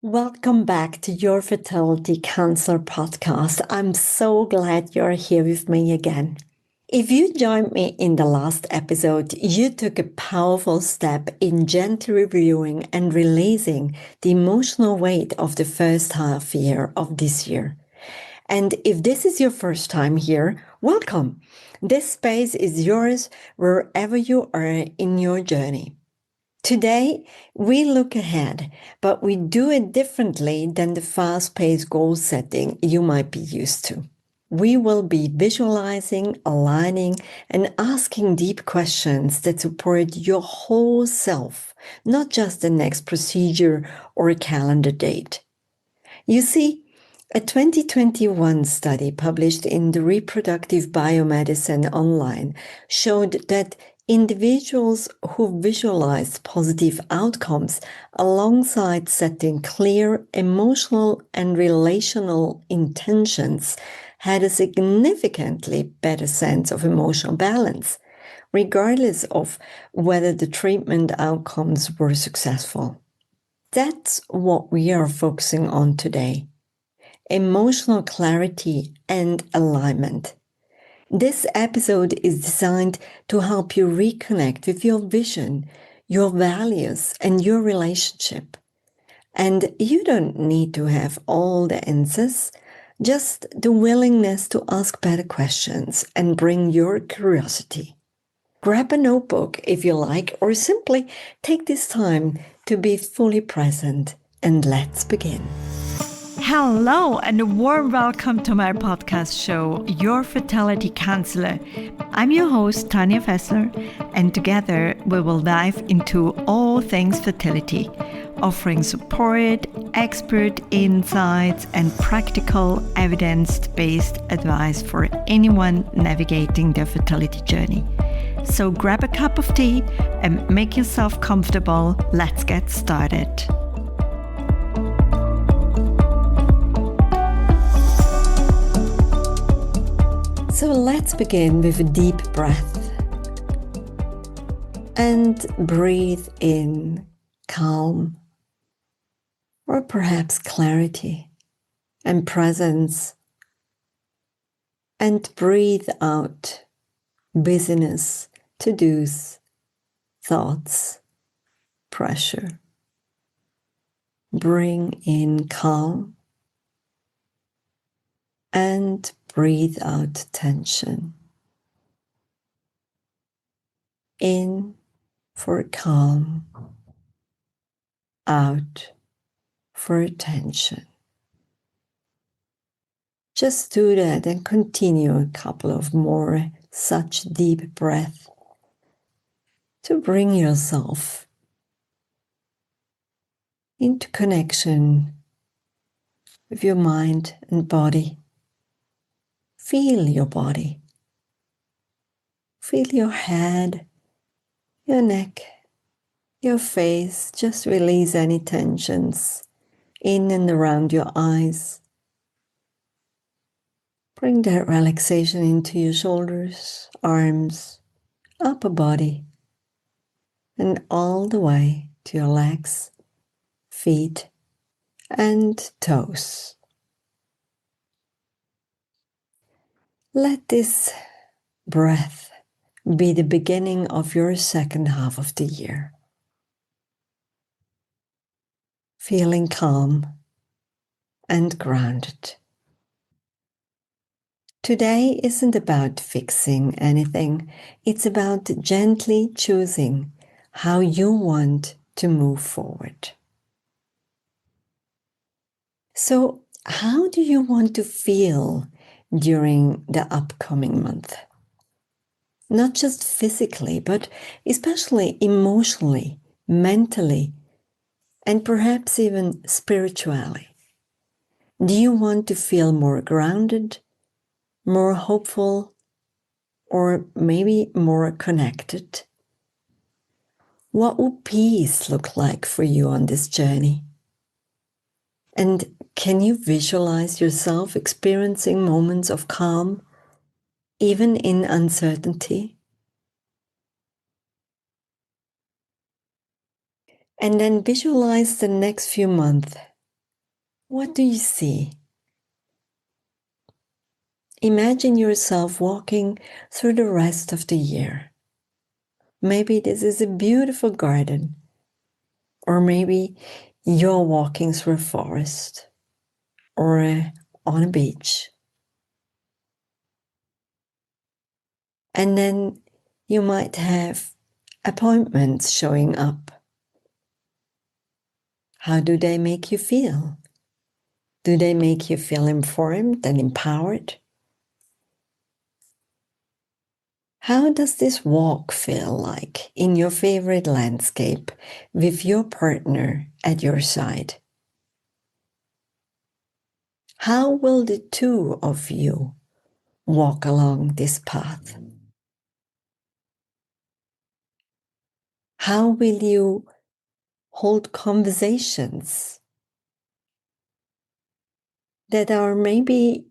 Welcome back to your Fertility Counselor podcast. I'm so glad you're here with me again. If you joined me in the last episode, you took a powerful step in gently reviewing and releasing the emotional weight of the first half year of this year. And if this is your first time here, welcome. This space is yours wherever you are in your journey. Today, we look ahead, but we do it differently than the fast-paced goal setting you might be used to. We will be visualizing, aligning, and asking deep questions that support your whole self, not just the next procedure or a calendar date. You see, a 2021 study published in the Reproductive Biomedicine Online showed that individuals who visualized positive outcomes alongside setting clear emotional and relational intentions had a significantly better sense of emotional balance, regardless of whether the treatment outcomes were successful. That's what we are focusing on today: emotional clarity and alignment. This episode is designed to help you reconnect with your vision, your values, and your relationship. And you don't need to have all the answers, just the willingness to ask better questions and bring your curiosity. Grab a notebook if you like, or simply take this time to be fully present, and let's begin. Hello, and a warm welcome to my podcast show, Your Fertility Counselor. I'm your host, Tanya Fessler, and together we will dive into all things fertility, offering support, expert insights, and practical, evidence-based advice for anyone navigating their fertility journey. So grab a cup of tea and make yourself comfortable. Let's get started. So let's begin with a deep breath and breathe in calm, or perhaps clarity and presence, and breathe out busyness, to-dos, thoughts, pressure. Bring in calm and breathe out tension. In for calm, out for tension. Just do that and continue a couple of more such deep breaths to bring yourself into connection with your mind and body. Feel your body. Feel your head, your neck, your face. Just release any tensions in and around your eyes. Bring that relaxation into your shoulders, arms, upper body, and all the way to your legs, feet, and toes. Let this breath be the beginning of your second half of the year. Feeling calm and grounded. Today isn't about fixing anything. It's about gently choosing how you want to move forward. So, how do you want to feel during the upcoming month? Not just physically, but especially emotionally, mentally, and perhaps even spiritually. Do you want to feel more grounded, more hopeful, or maybe more connected? What would peace look like for you on this journey? And can you visualize yourself experiencing moments of calm, even in uncertainty? And then visualize the next few months What do you see? Imagine yourself walking through the rest of the year. Maybe this is a beautiful garden, or maybe you're walking through a forest or on a beach. And then you might have appointments showing up. How do they make you feel? Do they make you feel informed and empowered? How does this walk feel like in your favorite landscape with your partner at your side? How will the two of you walk along this path? How will you hold conversations that are maybe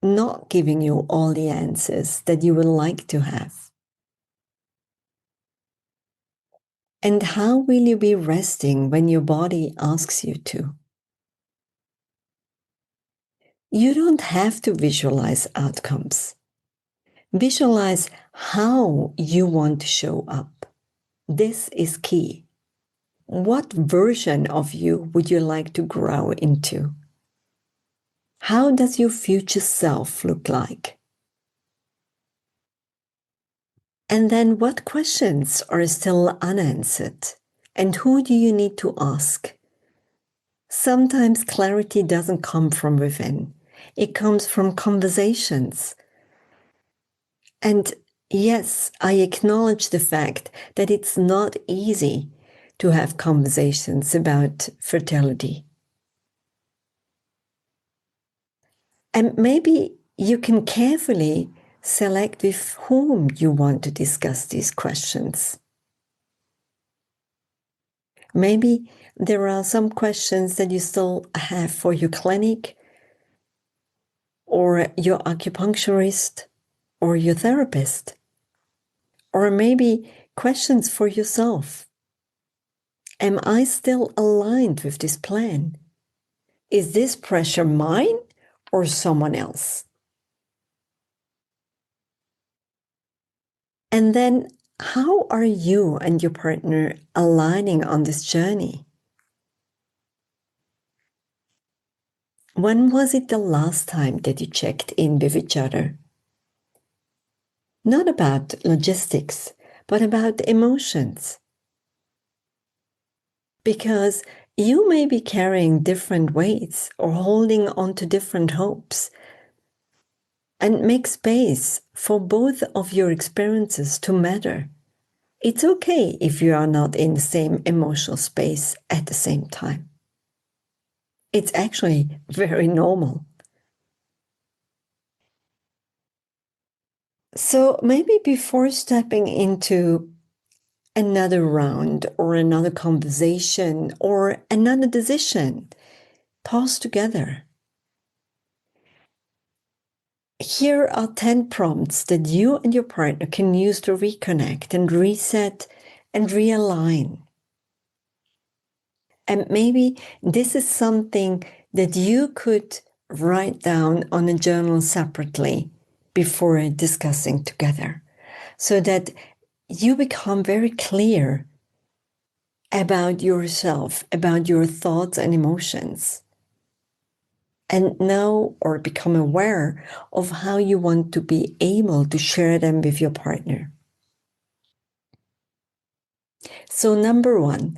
not giving you all the answers that you would like to have? And how will you be resting when your body asks you to? You don't have to visualize outcomes. Visualize how you want to show up. This is key. What version of you would you like to grow into? How does your future self look like? And then what questions are still unanswered? And who do you need to ask? Sometimes clarity doesn't come from within. It comes from conversations. And yes, I acknowledge the fact that it's not easy to have conversations about fertility. And maybe you can carefully select with whom you want to discuss these questions. Maybe there are some questions that you still have for your clinic or your acupuncturist or your therapist, or maybe questions for yourself. Am I still aligned with this plan? Is this pressure mine or someone else? And then, how are you and your partner aligning on this journey? When was it the last time that you checked in with each other? Not about logistics, but about emotions. Because you may be carrying different weights or holding on to different hopes. And make space for both of your experiences to matter. It's okay if you are not in the same emotional space at the same time. It's actually very normal. So maybe before stepping into another round or another conversation or another decision, pause together. Here are 10 prompts that you and your partner can use to reconnect and reset and realign. And maybe this is something that you could write down on a journal separately before discussing together, so that you become very clear about yourself, about your thoughts and emotions, and know or become aware of how you want to be able to share them with your partner. So, number one,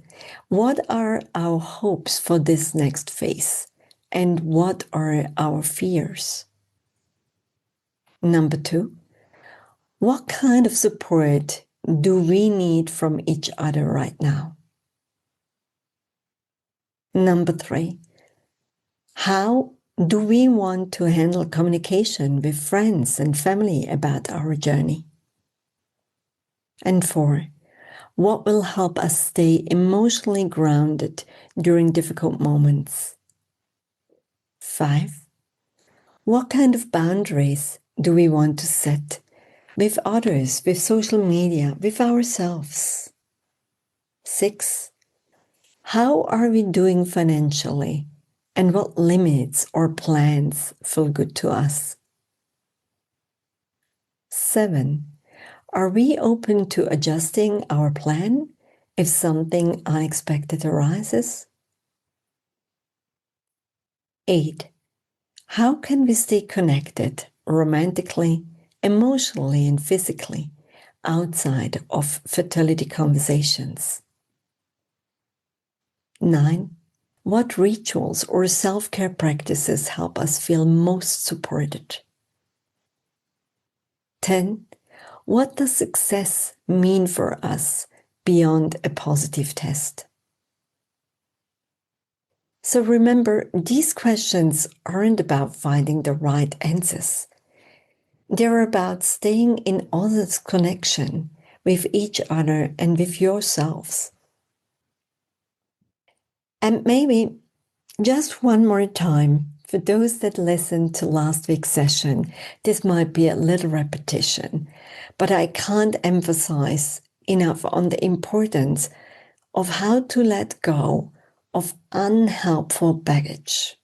what are our hopes for this next phase? And what are our fears? Number two, what kind of support do we need from each other right now? Number three, how do we want to handle communication with friends and family about our journey? And four, what will help us stay emotionally grounded during difficult moments? 5, what kind of boundaries do we want to set with others, with social media, with ourselves? 6, how are we doing financially? and what limits or plans feel good to us. 7. Are we open to adjusting our plan if something unexpected arises? 8. How can we stay connected romantically, emotionally, and physically outside of fertility conversations? 9. What rituals or self-care practices help us feel most supported? 10. What does success mean for us beyond a positive test? So remember, these questions aren't about finding the right answers. They're about staying in honest connection with each other and with yourselves. And maybe just one more time, for those that listened to last week's session, this might be a little repetition, but I can't emphasize enough on the importance of how to let go of unhelpful baggage.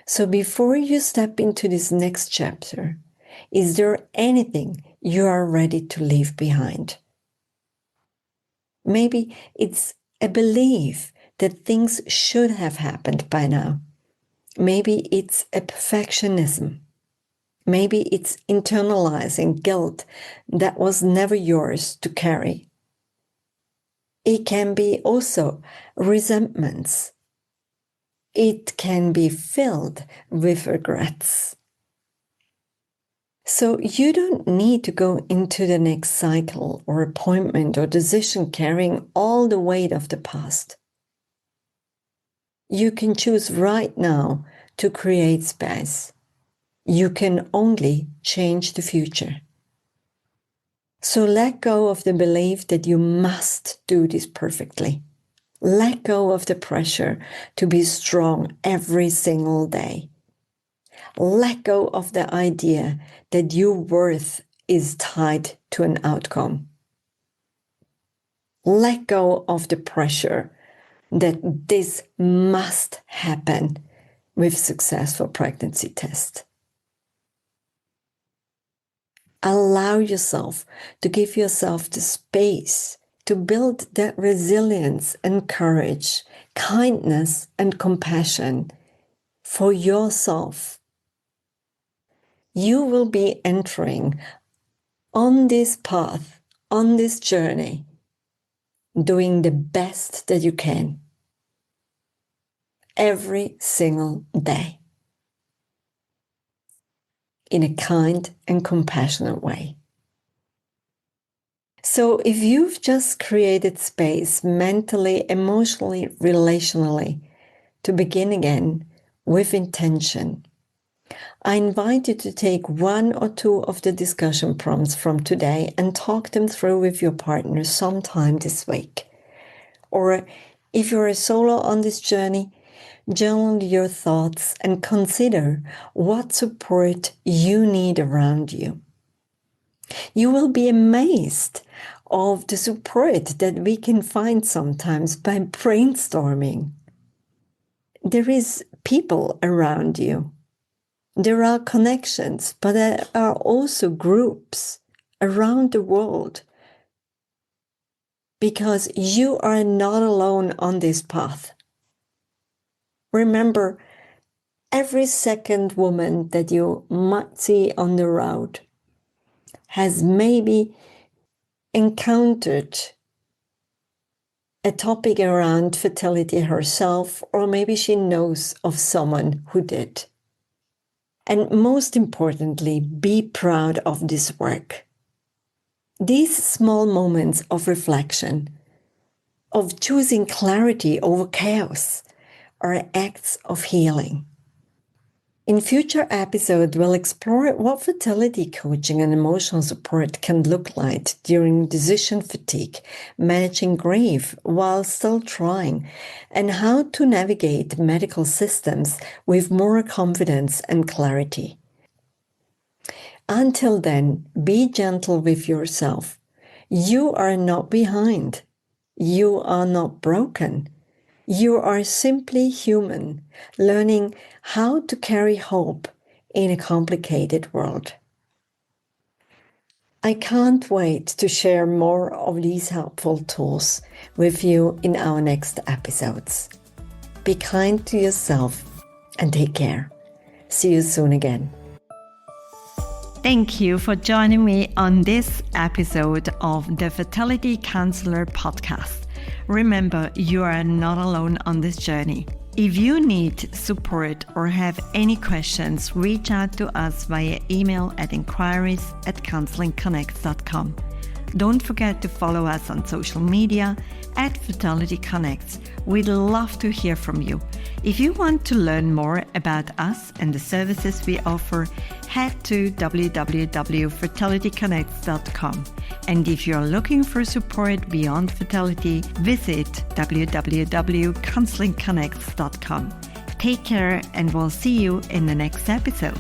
So before you step into this next chapter, is there anything you are ready to leave behind? Maybe it's a belief that things should have happened by now. Maybe it's a perfectionism. Maybe it's internalizing guilt that was never yours to carry. It can be also resentments. It can be filled with regrets. So you don't need to go into the next cycle or appointment or decision carrying all the weight of the past. You can choose right now to create space. You can only change the future. So let go of the belief that you must do this perfectly. Let go of the pressure to be strong every single day. Let go of the idea that your worth is tied to an outcome. Let go of the pressure that this must happen with successful pregnancy test. Allow yourself to give yourself the space to build that resilience and courage, kindness and compassion for yourself. You will be entering on this path, on this journey, doing the best that you can every single day in a kind and compassionate way. So if you've just created space mentally, emotionally, relationally to begin again with intention, I invite you to take one or two of the discussion prompts from today and talk them through with your partner sometime this week. Or if you're a solo on this journey, journal your thoughts and consider what support you need around you. You will be amazed of the support that we can find sometimes by brainstorming. There is people around you. There are connections, but there are also groups around the world, because you are not alone on this path. Remember, every second woman that you might see on the road has maybe encountered a topic around fertility herself, or maybe she knows of someone who did. And most importantly, be proud of this work. These small moments of reflection, of choosing clarity over chaos, are acts of healing. In future episodes, we'll explore what fertility coaching and emotional support can look like during decision fatigue, managing grief while still trying, and how to navigate medical systems with more confidence and clarity. Until then, be gentle with yourself. You are not behind. You are not broken. You are simply human, learning how to carry hope in a complicated world. I can't wait to share more of these helpful tools with you in our next episodes. Be kind to yourself and take care. See you soon again. Thank you for joining me on this episode of the Fertility Counselor podcast. Remember, you are not alone on this journey. If you need support or have any questions, reach out to us via email at inquiries@counselingconnects.com. Don't forget to follow us on social media at Fertility Connects. We'd love to hear from you. If you want to learn more about us and the services we offer, head to www.fertilityconnects.com. And if you're looking for support beyond fertility, visit www.counselingconnects.com. Take care, and we'll see you in the next episode.